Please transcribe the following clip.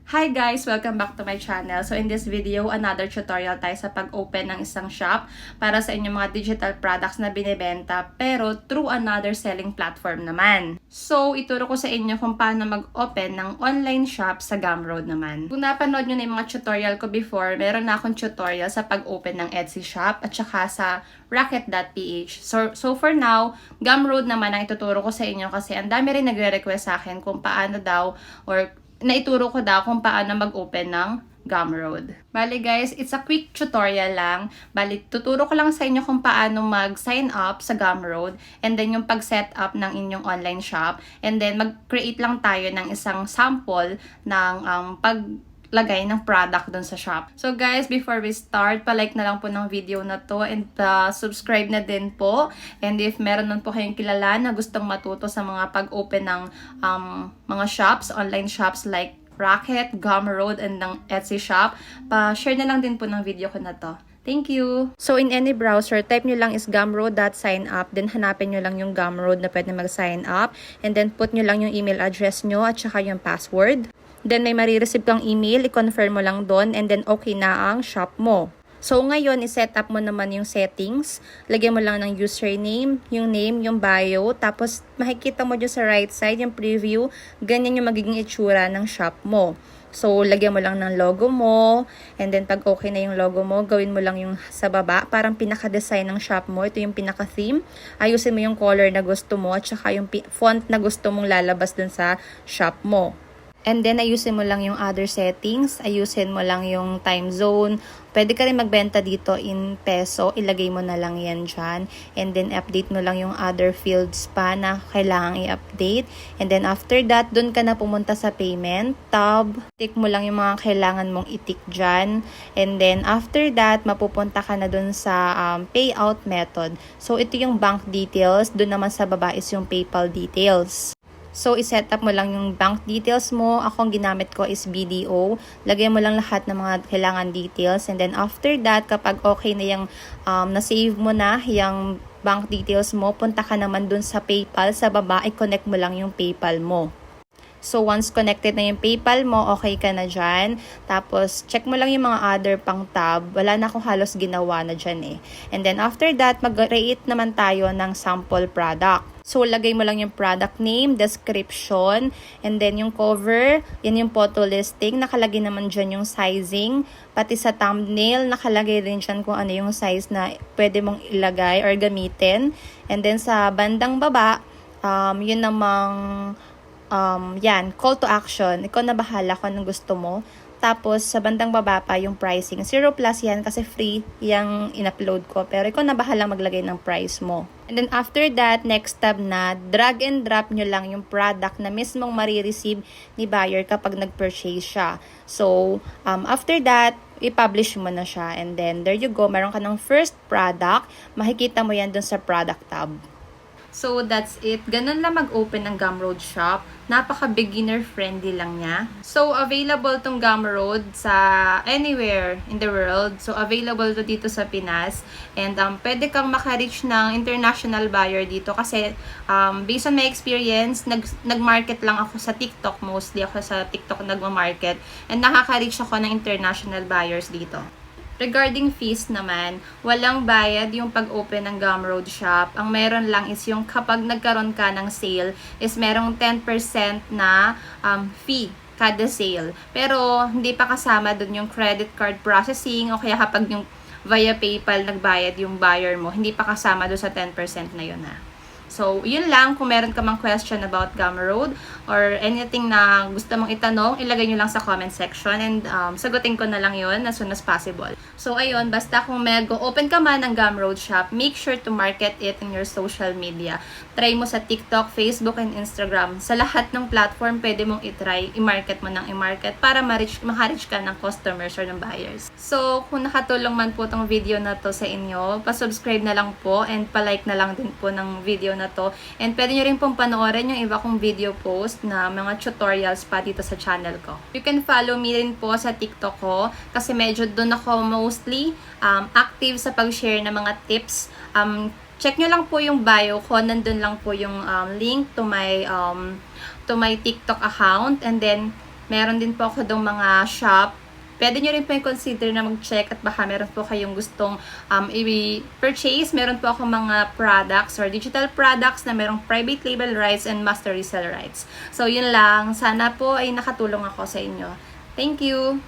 Hi guys! Welcome back to my channel. So in this video, another tutorial tayo sa pag-open ng isang shop para sa inyong mga digital products na binibenta pero through another selling platform naman. So ituro ko sa inyo kung paano mag-open ng online shop sa Gumroad naman. Kung napanood nyo na yung mga tutorial ko before, meron na akong tutorial sa pag-open ng Etsy shop at saka sa Racket.ph. So for now, Gumroad naman ang ituturo ko sa inyo kasi ang dami rin nagre-request sa akin kung paano daw or naituro ko daw kung paano mag-open ng Gumroad. Bali guys, it's a quick tutorial lang. Bali, tuturo ko lang sa inyo kung paano mag-sign up sa Gumroad and then yung pag-set up ng inyong online shop and then mag-create lang tayo ng isang sample ng paglagay ng product dun sa shop. So guys, before we start, pa-like na lang po ng video na to and subscribe na din po. And if meron nun po kayong kilala na gustong matuto sa mga pag-open ng mga shops, online shops like Racket, Gumroad, and ng Etsy shop, pa-share na lang din po ng video ko na to. Thank you! So, in any browser, type nyo lang is gumroad.signup. Then, hanapin nyo lang yung Gumroad na pwede mag-sign up. And then, put nyo lang yung email address nyo at saka yung password. Then, may marireceive kang email. I-confirm mo lang doon. And then, okay na ang shop mo. So, ngayon, i-set up mo naman yung settings. Lagyan mo lang ng username, yung name, yung bio. Tapos, makikita mo dyan sa right side, yung preview. Ganyan yung magiging itsura ng shop mo. So, lagyan mo lang ng logo mo. And then, pag okay na yung logo mo, gawin mo lang yung sa baba. Parang pinaka-design ng shop mo. Ito yung pinaka-theme. Ayusin mo yung color na gusto mo at saka yung font na gusto mong lalabas dun sa shop mo. And then, ayusin mo lang yung other settings. Ayusin mo lang yung time zone. Pwede ka rin magbenta dito in peso. Ilagay mo na lang yan dyan. And then, update mo lang yung other fields pa na kailangang i-update. And then, after that, dun ka na pumunta sa payment tab. Tick mo lang yung mga kailangan mong i-tick dyan. And then, after that, mapupunta ka na dun sa payout method. So, ito yung bank details. Dun naman sa baba is yung PayPal details. So, iset up mo lang yung bank details mo. Ako, ang ginamit ko is BDO. Lagyan mo lang lahat ng mga kailangan details. And then, after that, kapag okay na yung na-save mo na yung bank details mo, punta ka naman dun sa PayPal. Sa baba, i-connect mo lang yung PayPal mo. So, once connected na yung PayPal mo, okay ka na dyan. Tapos, check mo lang yung mga other pang tab. Wala na akong halos ginawa na dyan eh. And then, after that, mag-create naman tayo ng sample product. So, lagay mo lang yung product name, description, and then yung cover, yan yung photo listing. Nakalagay naman dyan yung sizing. Pati sa thumbnail, nakalagay din dyan kung ano yung size na pwede mong ilagay or gamitin. And then, sa bandang baba, yun namang yan, call to action. Ikaw na bahala kung anong gusto mo. Tapos, sa bandang baba pa yung pricing. 0 plus yan kasi free yung in-upload ko. Pero ikaw na bahala maglagay ng price mo. And then, after that, next tab na, drag and drop nyo lang yung product na mismong marireceive ni buyer kapag nag-purchase siya. So, after that, i-publish mo na siya. And then, there you go. Meron ka ng first product. Makikita mo yan dun sa product tab. So, that's it. Ganun lang mag-open ng Gumroad shop. Napaka-beginner friendly lang niya. So, available tong Gumroad sa anywhere in the world. So, available to dito sa Pinas. And pwede kang makareach ng international buyer dito kasi based on my experience, nag-market lang ako sa TikTok. Mostly ako sa TikTok nagma-market. And nakaka-reach ako ng international buyers dito. Regarding fees naman, walang bayad yung pag-open ng Gumroad shop. Ang meron lang is yung kapag nagkaroon ka ng sale, is merong 10% na fee kada sale. Pero hindi pa kasama dun yung credit card processing o kaya kapag yung via PayPal nagbayad yung buyer mo, hindi pa kasama dun sa 10% na yun ha. So, yun lang. Kung meron ka mang question about Gumroad or anything na gusto mong itanong, ilagay nyo lang sa comment section and sagutin ko na lang yun as soon as possible. So, ayun. Basta kung mag-open ka man ng Gumroad shop, make sure to market it in your social media. Try mo sa TikTok, Facebook, and Instagram. Sa lahat ng platform, pwede mong itry, i-market mo ng i-market para maka-reach ka ng customers or ng buyers. So, kung nakatulong man po tong video na to sa inyo, pa-subscribe na lang po and pa-like na lang din po ng video na to. And pwede nyo rin pong panoorin yung iba kong video post na mga tutorials pa dito sa channel ko. You can follow me rin po sa TikTok ko kasi medyo doon ako mostly active sa pag-share ng mga tips. Check nyo lang po yung bio ko. Nandun lang po yung link to my TikTok account. And then, Meron din po ako dong mga shop. Pwede nyo rin po i-consider na mag-check at baka meron po kayong gustong i-purchase. Meron po ako mga products or digital products na merong private label rights and master resale rights. So, yun lang. Sana po ay nakatulong ako sa inyo. Thank you!